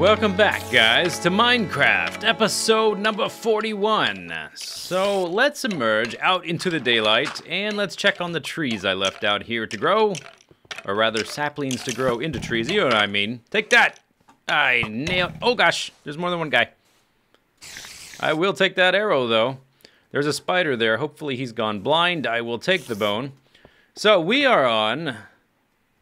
Welcome back, guys, to Minecraft, episode number 41. So let's emerge out into the daylight, and let's check on the trees I left out here to grow. Or rather, saplings to grow into trees, you know what I mean. Take that! I nailed... Oh gosh, there's more than one guy. I will take that arrow, though. There's a spider there. Hopefully he's gone blind. I will take the bone. So we are on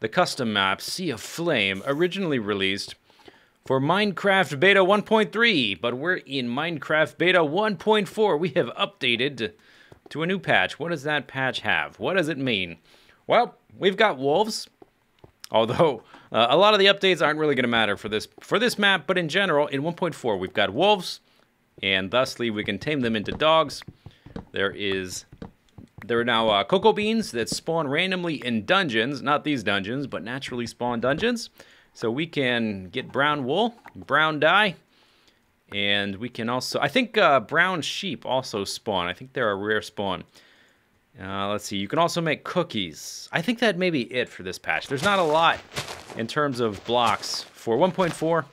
the custom map, Sea of Flame, originally released for Minecraft Beta 1.3, but we're in Minecraft Beta 1.4. We have updated to a new patch. What does that patch have? What does it mean? Well, we've got wolves, although a lot of the updates aren't really going to matter for this map, but in general, in 1.4, we've got wolves, and thusly we can tame them into dogs. There are now cocoa beans that spawn randomly in dungeons, not these dungeons, but naturally spawn dungeons. So we can get brown wool, brown dye, and we can also, I think brown sheep also spawn. I think they're a rare spawn. Let's see, you can also make cookies. I think that may be it for this patch. There's not a lot in terms of blocks for 1.4.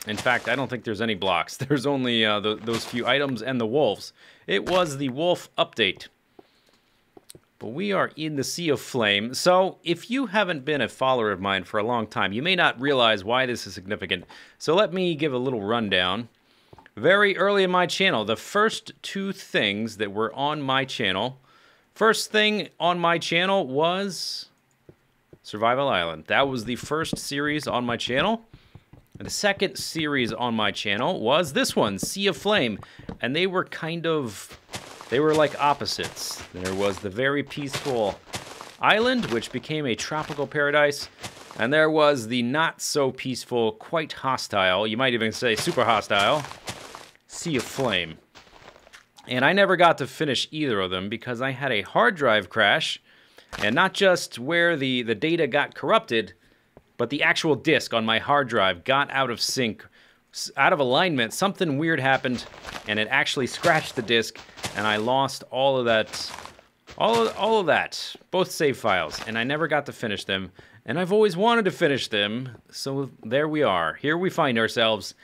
In fact, I don't think there's any blocks. There's only those few items and the wolves. It was the wolf update. But we are in the Sea of Flame, so if you haven't been a follower of mine for a long time, you may not realize why this is significant. So let me give a little rundown. Very early in my channel, the first two things that were on my channel, first thing on my channel was Survival Island. That was the first series on my channel. And the second series on my channel was this one, Sea of Flame. And they were they were like opposites. There was the very peaceful island, which became a tropical paradise. And there was the not so peaceful, quite hostile, you might even say super hostile, Sea of Flame. And I never got to finish either of them because I had a hard drive crash. And not just where the data got corrupted, but the actual disk on my hard drive got out of sync, out of alignment. Something weird happened, and it actually scratched the disk, and I lost all of that, all of that, both save files, and I never got to finish them. And I've always wanted to finish them, so there we are. Here we find ourselves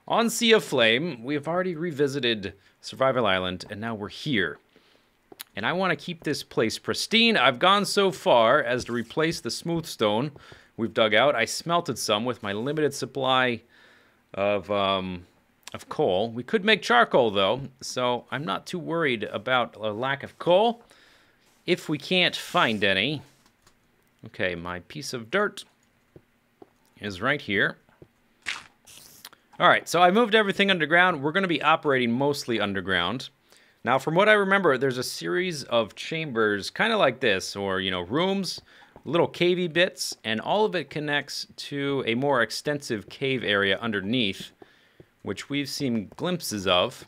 on Sea of Flame. We have already revisited Survival Island, and now we're here. And I want to keep this place pristine. I've gone so far as to replace the smooth stone we've dug out. I smelted some with my limited supply of coal. We could make charcoal, though, so I'm not too worried about a lack of coal if we can't find any. Okay, my piece of dirt is right here. All right, so I moved everything underground. We're going to be operating mostly underground. Now, from what I remember, there's a series of chambers kind of like this, or, you know, rooms, little cavey bits, and all of it connects to a more extensive cave area underneath, which we've seen glimpses of,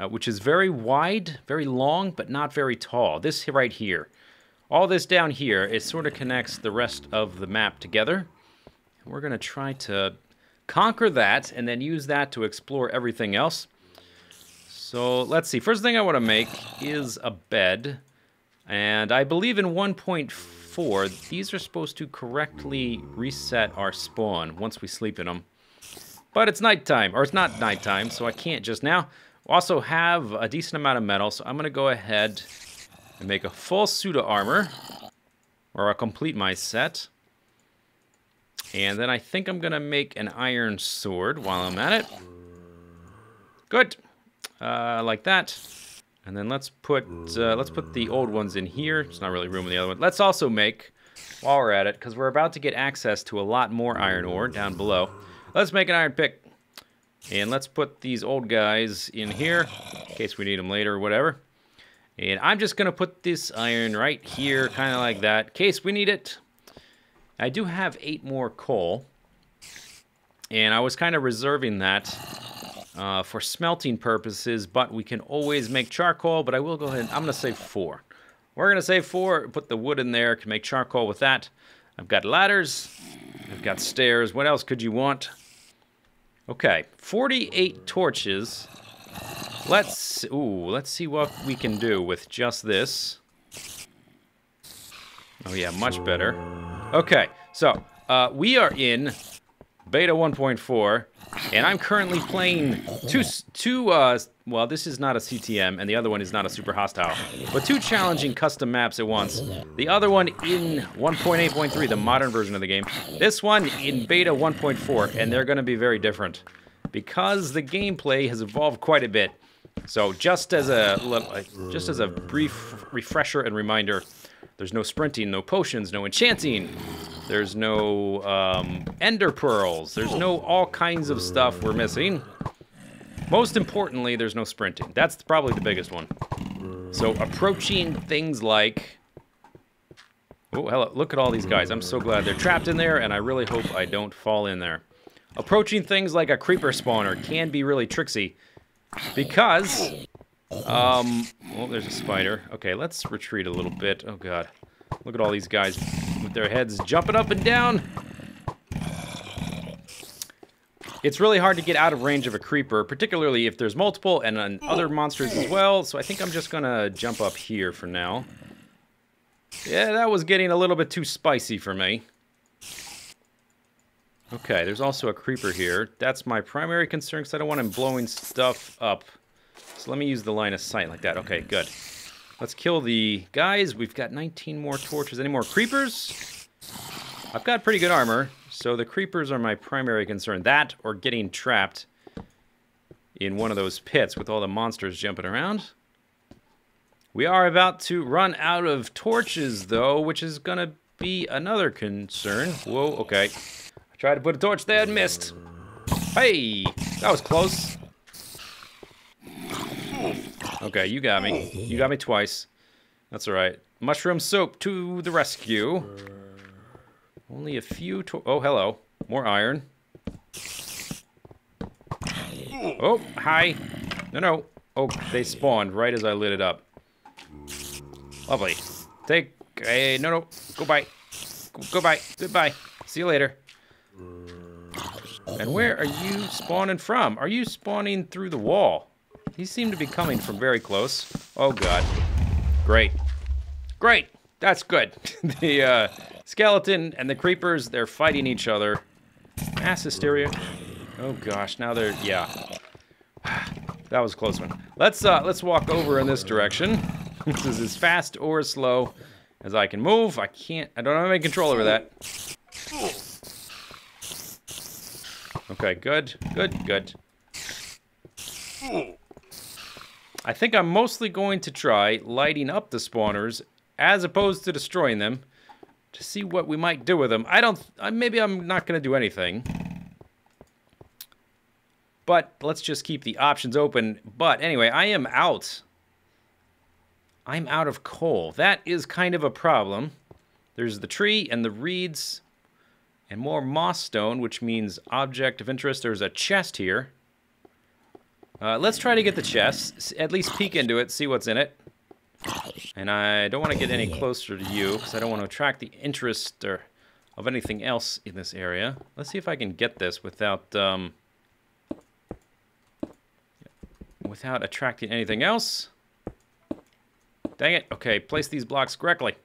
which is very wide, very long, but not very tall. This right here. All this down here, it sort of connects the rest of the map together. We're going to try to conquer that and then use that to explore everything else. So let's see. First thing I want to make is a bed. And I believe in 1.4, these are supposed to correctly reset our spawn once we sleep in them. But it's nighttime, or it's not nighttime, so I can't just now. Also have a decent amount of metal, so I'm going to go ahead and make a full suit of armor, or I'll complete my set. And then I think I'm going to make an iron sword while I'm at it. Good. Like that. And then let's put the old ones in here. There's not really room in the other one. Let's also make, while we're at it, because we're about to get access to a lot more iron ore down below. Let's make an iron pick. And let's put these old guys in here, in case we need them later or whatever. And I'm just going to put this iron right here, kind of like that, in case we need it. I do have 8 more coal. And I was kind of reserving that for smelting purposes, but we can always make charcoal. But I will go ahead and I'm going to save 4. We're going to save 4, put the wood in there, can make charcoal with that. I've got ladders, I've got stairs. What else could you want? Okay, 48 torches. Let's see what we can do with just this. Oh yeah, much better. Okay, so we are in Beta 1.4, and I'm currently playing well, this is not a CTM, and the other one is not a super hostile, but two challenging custom maps at once. The other one in 1.8.3, the modern version of the game. This one in Beta 1.4, and they're going to be very different because the gameplay has evolved quite a bit. So just as a brief refresher and reminder, there's no sprinting, no potions, no enchanting. There's no ender pearls. There's no all kinds of stuff we're missing. Most importantly, there's no sprinting. That's probably the biggest one. So approaching things like... Oh, hello, look at all these guys. I'm so glad they're trapped in there, and I really hope I don't fall in there. Approaching things like a creeper spawner can be really tricksy because... well, there's a spider. Okay, let's retreat a little bit. Oh, God. Look at all these guys with their heads jumping up and down. It's really hard to get out of range of a creeper, particularly if there's multiple and other monsters as well. So I think I'm just going to jump up here for now. Yeah, that was getting a little bit too spicy for me. Okay, there's also a creeper here. That's my primary concern because I don't want him blowing stuff up. So let me use the line of sight like that. Okay, good. Let's kill the guys. We've got 19 more torches. Any more creepers? I've got pretty good armor, so the creepers are my primary concern. That or getting trapped in one of those pits with all the monsters jumping around. We are about to run out of torches, though, which is going to be another concern. Whoa, okay. I tried to put a torch there and missed. Hey, that was close. Okay, you got me. You got me twice. That's all right. Mushroom soap to the rescue. Only a few... Oh, hello. More iron. Oh, hi. No. Oh, they spawned right as I lit it up. Lovely. Take... no. Go by. Go by. Goodbye. See you later. And where are you spawning from? Are you spawning through the wall? He seemed to be coming from very close. Oh, God. Great. Great. That's good. The skeleton and the creepers, they're fighting each other. Mass hysteria. Oh, gosh. Now they're... Yeah. That was a close one. Let's walk over in this direction. This is as fast or as slow as I can move. I don't have any control over that. Okay, good. I think I'm mostly going to try lighting up the spawners as opposed to destroying them to see what we might do with them. Maybe I'm not going to do anything. But let's just keep the options open. But anyway, I am out. I'm out of coal. That is kind of a problem. There's the tree and the reeds and more moss stone, which means object of interest. There's a chest here. Let's try to get the chest, at least peek into it, see what's in it. And I don't want to get any closer to you, because I don't want to attract the interest of anything else in this area. Let's see if I can get this without attracting anything else. Dang it. Okay, place these blocks correctly.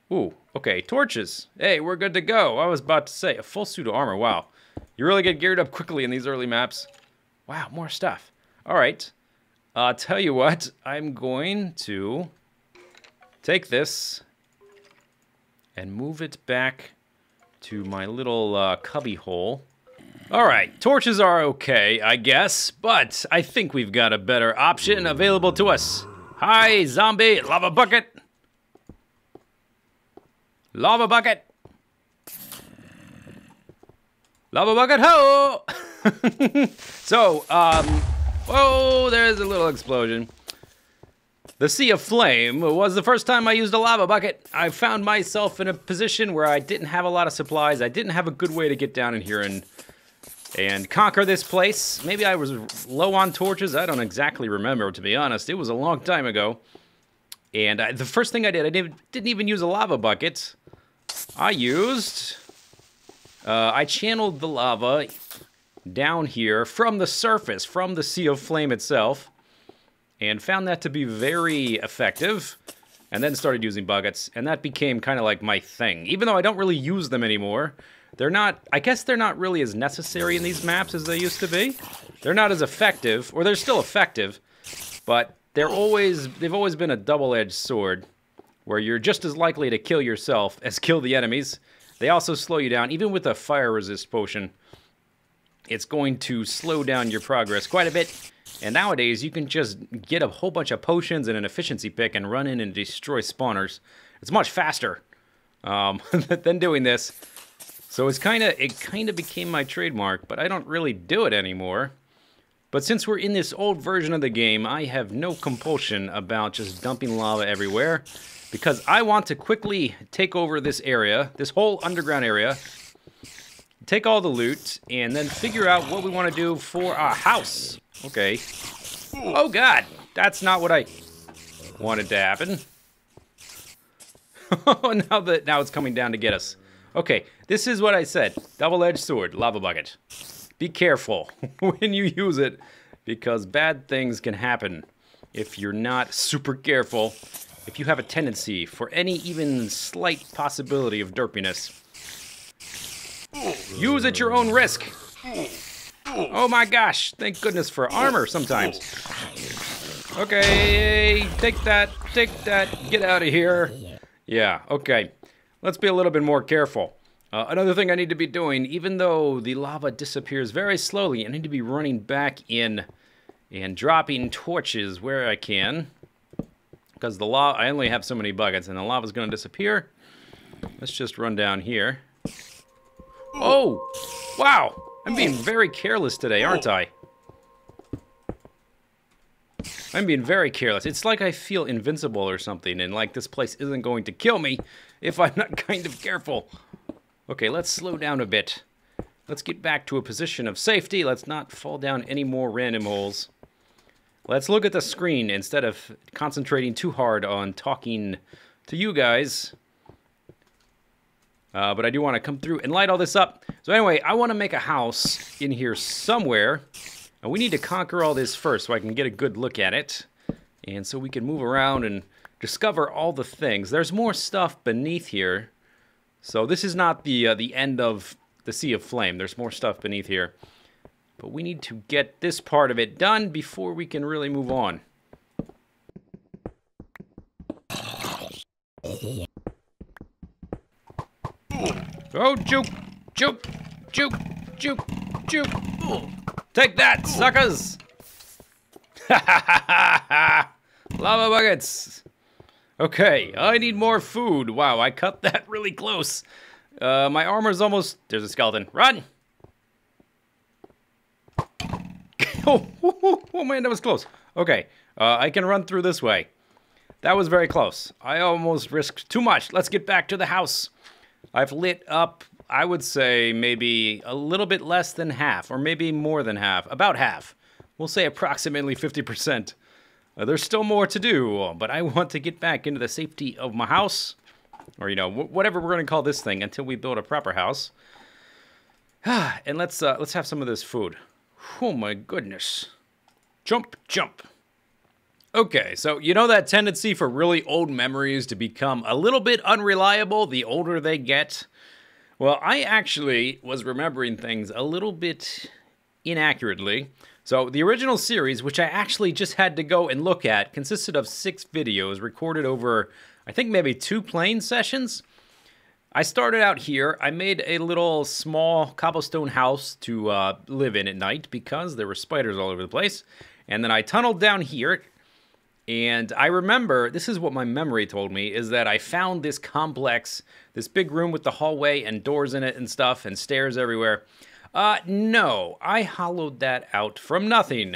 Ooh, okay, torches. Hey, we're good to go. I was about to say, a full suit of armor. Wow. You really get geared up quickly in these early maps. Wow, more stuff. All right. I'll tell you what. I'm going to take this and move it back to my little cubby hole. All right. Torches are okay, I guess, but I think we've got a better option available to us. Hi, zombie. Lava bucket. Lava bucket. Lava bucket, ho! So, whoa, there's a little explosion. The Sea of Flame was the first time I used a lava bucket. I found myself in a position where I didn't have a lot of supplies. I didn't have a good way to get down in here and conquer this place. Maybe I was low on torches. I don't exactly remember, to be honest. It was a long time ago. And the first thing I did, I didn't even use a lava bucket. I channeled the lava down here from the surface, from the Sea of Flame itself, and found that to be very effective, and then started using buckets, and that became kind of like my thing. Even though I don't really use them anymore, They're not, I guess they're not really as necessary in these maps as they used to be. They're not as effective, or they're still effective, but they've always been a double-edged sword, where you're just as likely to kill yourself as kill the enemies. They also slow you down, even with a fire resist potion. It's going to slow down your progress quite a bit. And nowadays, you can just get a whole bunch of potions and an efficiency pick and run in and destroy spawners. It's much faster than doing this. So it kind of became my trademark, but I don't really do it anymore. But since we're in this old version of the game, I have no compulsion about just dumping lava everywhere, because I want to quickly take over this area, this whole underground area, take all the loot, and then figure out what we want to do for our house. Okay. Oh god, that's not what I wanted to happen. now it's coming down to get us. Okay, this is what I said. Double-edged sword, lava bucket. Be careful when you use it, because bad things can happen if you're not super careful, if you have a tendency for any even slight possibility of derpiness. Use at your own risk. Oh my gosh, thank goodness for armor sometimes. Okay, take that, get out of here. Yeah, okay. Let's be a little bit more careful. Another thing I need to be doing, even though the lava disappears very slowly, I need to be running back in and dropping torches where I can. Because the lava, I only have so many buckets and the lava's gonna disappear. Let's just run down here. Oh, wow. I'm being very careless today, aren't I? I'm being very careless. It's like I feel invincible or something, and like this place isn't going to kill me if I'm not kind of careful. Okay, let's slow down a bit. Let's get back to a position of safety. Let's not fall down any more random holes. Let's look at the screen instead of concentrating too hard on talking to you guys. But I do want to come through and light all this up. So anyway, I want to make a house in here somewhere. And we need to conquer all this first so I can get a good look at it. And so we can move around and discover all the things. There's more stuff beneath here. So this is not the end of the Sea of Flame. There's more stuff beneath here. But we need to get this part of it done before we can really move on. Oh, juke, juke, juke, juke, juke. Take that, suckers! Lava buckets! Okay, I need more food. Wow, I cut that really close. My armor's almost... There's a skeleton. Run! Oh man, that was close. Okay, I can run through this way. That was very close. I almost risked too much. Let's get back to the house. I've lit up, I would say, maybe a little bit less than half, or maybe more than half. About half. We'll say approximately 50%. There's still more to do, but I want to get back into the safety of my house. Or, you know, whatever we're going to call this thing until we build a proper house. And let's have some of this food. Oh my goodness. Jump, jump. Okay, so you know that tendency for really old memories to become a little bit unreliable the older they get? Well, I actually was remembering things a little bit inaccurately. So the original series, which I actually just had to go and look at, consisted of 6 videos recorded over, I think maybe 2 playing sessions. I started out here. I made a little small cobblestone house to live in at night because there were spiders all over the place. And then I tunneled down here. And I remember, this is what my memory told me, is that I found this complex, this big room with the hallway and doors in it and stuff and stairs everywhere. No, I hollowed that out from nothing.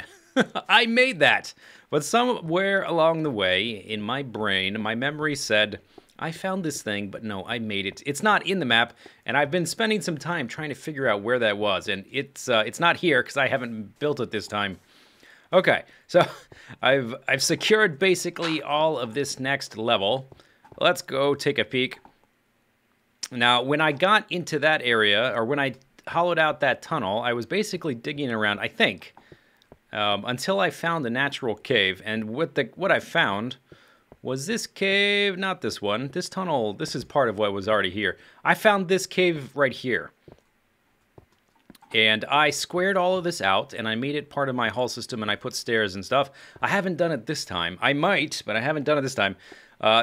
I made that. But somewhere along the way in my brain, my memory said, I found this thing, but no, I made it. It's not in the map, and I've been spending some time trying to figure out where that was. And it's not here because I haven't built it this time. Okay, so I've secured basically all of this next level. Let's go take a peek. Now, when I got into that area, or when I hollowed out that tunnel, I was basically digging around, I think, until I found the natural cave. And what I found was this cave, not this one. This tunnel, this is part of what was already here. I found this cave right here. And I squared all of this out, and I made it part of my hall system, and I put stairs and stuff. I haven't done it this time. I might, but I haven't done it this time.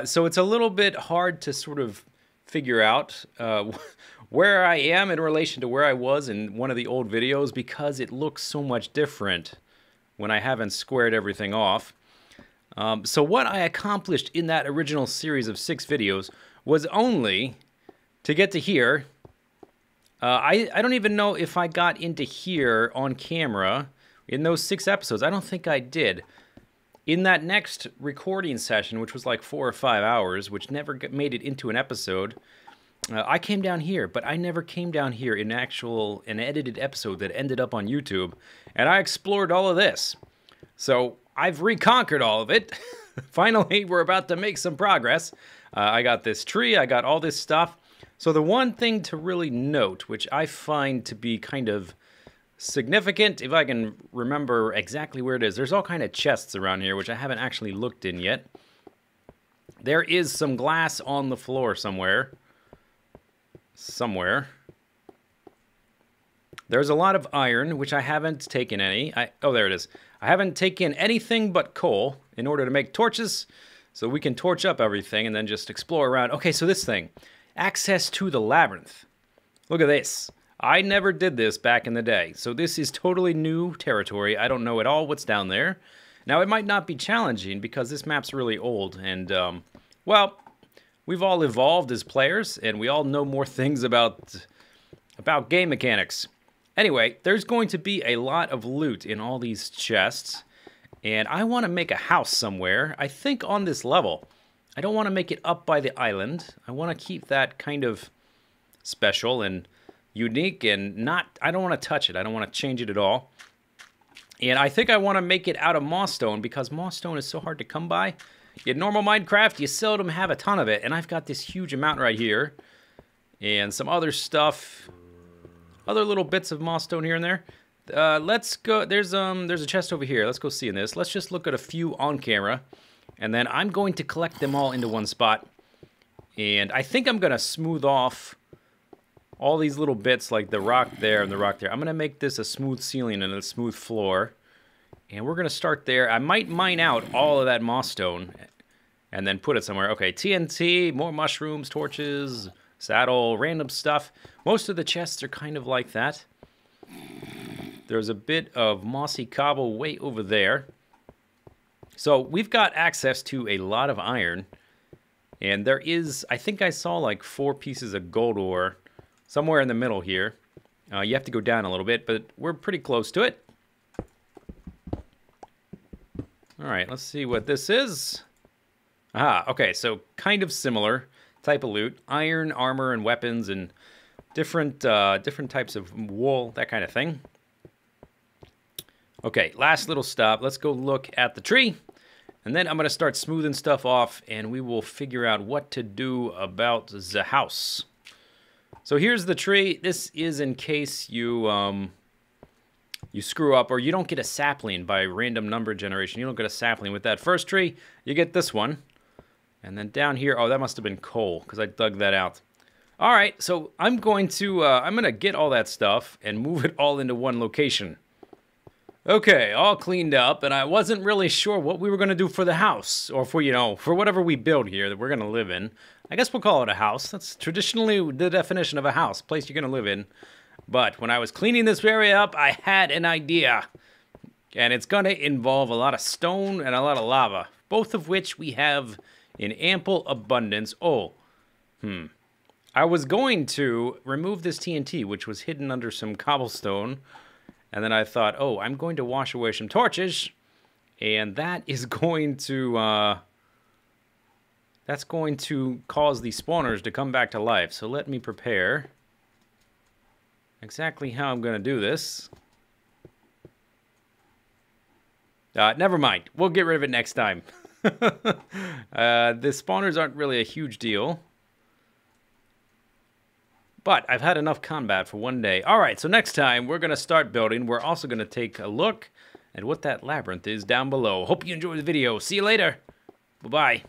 So it's a little bit hard to sort of figure out where I am in relation to where I was in one of the old videos, because it looks so much different when I haven't squared everything off. So what I accomplished in that original series of 6 videos was only to get to here. I don't even know if I got into here on camera in those 6 episodes. I don't think I did. In that next recording session, which was like 4 or 5 hours, which never made it into an episode, I came down here, but I never came down here in an edited episode that ended up on YouTube, and I explored all of this. So I've reconquered all of it. Finally, we're about to make some progress. I got this tree, I got all this stuff. So the one thing to really note, which I find to be kind of significant, if I can remember exactly where it is, there's all kind of chests around here, which I haven't actually looked in yet. There is some glass on the floor somewhere. There's a lot of iron, which I haven't taken any. Oh, there it is. I haven't taken anything but coal in order to make torches, so we can torch up everything and then just explore around. Okay, so this thing. Access to the labyrinth. Look at this. I never did this back in the day, so this is totally new territory. I don't know at all what's down there. Now, it might not be challenging because this map's really old, and, well, we've all evolved as players, and we all know more things about game mechanics. Anyway, there's going to be a lot of loot in all these chests, and I want to make a house somewhere, I think on this level. I don't want to make it up by the island. I want to keep that kind of special and unique and I don't want to touch it. I don't want to change it at all. And I think I want to make it out of moss stone because moss stone is so hard to come by. In normal Minecraft, you seldom have a ton of it. And I've got this huge amount right here. And some other stuff. Other little bits of moss stone here and there. Let's go. There's a chest over here. Let's go see in this. Let's just look at a few on camera. And then I'm going to collect them all into one spot. And I think I'm going to smooth off all these little bits like the rock there and the rock there. I'm going to make this a smooth ceiling and a smooth floor. And we're going to start there. I might mine out all of that moss stone and then put it somewhere. Okay, TNT, more mushrooms, torches, saddle, random stuff. Most of the chests are kind of like that. There's a bit of mossy cobble way over there. So we've got access to a lot of iron, and there is, I think I saw like 4 pieces of gold ore somewhere in the middle here. You have to go down a little bit, but we're pretty close to it. All right, let's see what this is. Ah, okay, so kind of similar type of loot. Iron, armor, and weapons, and different types of wool, that kind of thing. Okay, last little stop. Let's go look at the tree. And then I'm going to start smoothing stuff off, and we will figure out what to do about the house. So here's the tree. This is in case you screw up or you don't get a sapling by random number generation. You don't get a sapling with that first tree. You get this one. And then down here, oh, that must have been coal because I dug that out. All right, so I'm going to get all that stuff and move it all into one location. Okay, all cleaned up, and I wasn't really sure what we were going to do for the house, or for whatever we build here that we're going to live in. I guess we'll call it a house. That's traditionally the definition of a house, place you're going to live in. But when I was cleaning this area up, I had an idea. And it's going to involve a lot of stone and a lot of lava, both of which we have in ample abundance. I was going to remove this TNT, which was hidden under some cobblestone. And then I thought, oh, I'm going to wash away some torches, and that is going to, cause the spawners to come back to life. So let me prepare exactly how I'm going to do this. Never mind. We'll get rid of it next time. The spawners aren't really a huge deal. But I've had enough combat for one day. All right, so next time we're going to start building. We're also going to take a look at what that labyrinth is down below. Hope you enjoyed the video. See you later. Bye-bye.